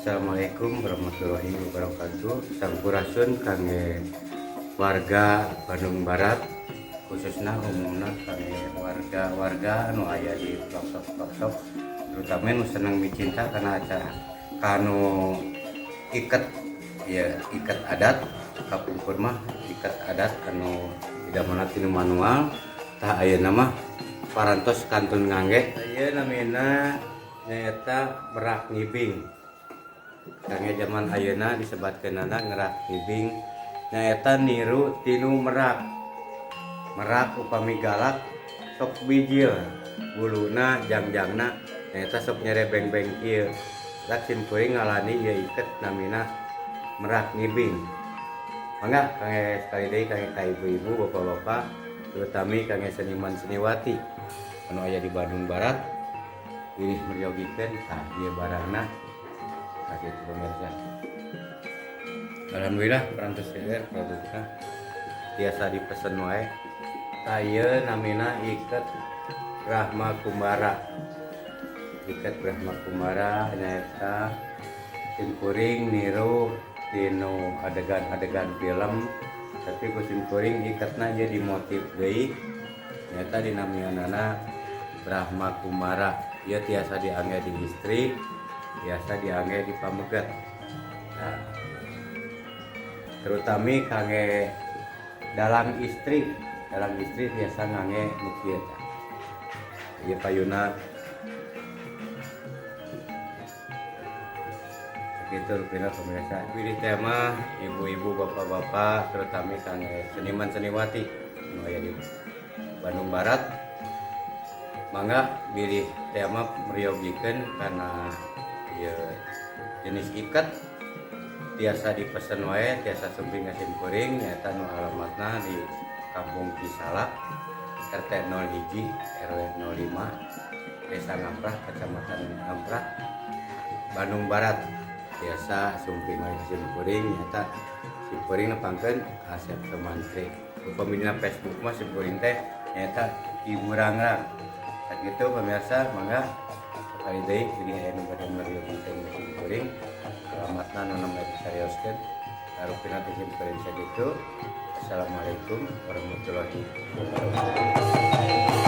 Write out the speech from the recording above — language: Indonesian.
Assalamualaikum warahmatullahi wabarakatuh. Sampurasun kangge warga Bandung Barat, khususnya umumnya kangge warga anu aya di pelosok-pelosok, terutama nu senang dicinta karena acara kanu iket adat kapungkur mah iket adat anu tidak mana tinu manual tah ayeuna mah parantos kantun ngangge ieu namina nyaeta merak ngibing. Kangge zaman ayeuna disebatkeunana ngerak ngibing nyaeta niru tinu merak upami galak sok bijil buluna jangjangna nyaeta sok nyerebeng-beng kieu dak simkuring ngalani ieu iket namina merak ngibing. Mangga kangge sekali deui kangge ibu-ibu bapak-bapak terutama kangge seniman seniwati anu aya di Bandung Barat pilih merjogikeun tah ieu barangna kaget pemirsa. Alhamdulillah parantos geus produkna biasa dipesen wae. Tah ieu namina iket Brahma Kumbara. Iket Brahma Kumbara nyaeta simkuring niru tinu adegan-adegan film tapi ku simkuring iketna ieu dimotif deui nyaeta dinamianana Brahma Kumbara. Ieu tiasa diangge di istri, biasa diangge di pamegat. Nah, terutama kangge dalam istri biasa ngangge nu kieu tah. Ieu payuna gitu rupina pemirsa. Pilih tema ibu-ibu bapak-bapak terutama kangge seniman seniwati nu aya di Bandung Barat. Mangga pilih tema meriogikeun karena ieu jenis iket tiasa dipesen wae tiasa sumping simkuring nyaeta nu alamatna di Kampung Cisalak RT 01 RW 05 Desa Ngamprah Kecamatan Ngamprah Bandung Barat. Biasa sumping wae simkuring nyaeta simkuring nepangkeun Asep Sumantri. Upamina Facebook mah simkuring teh nyaeta Ibu Rangrang. Gitu pemirsa, mangga sekali deui jadi aya nu bade merieukeun simkuring alamatna nu nembe disarioskeun harupina teh simkuring sakitu. Assalamualaikum warahmatullahi wabarakatuh.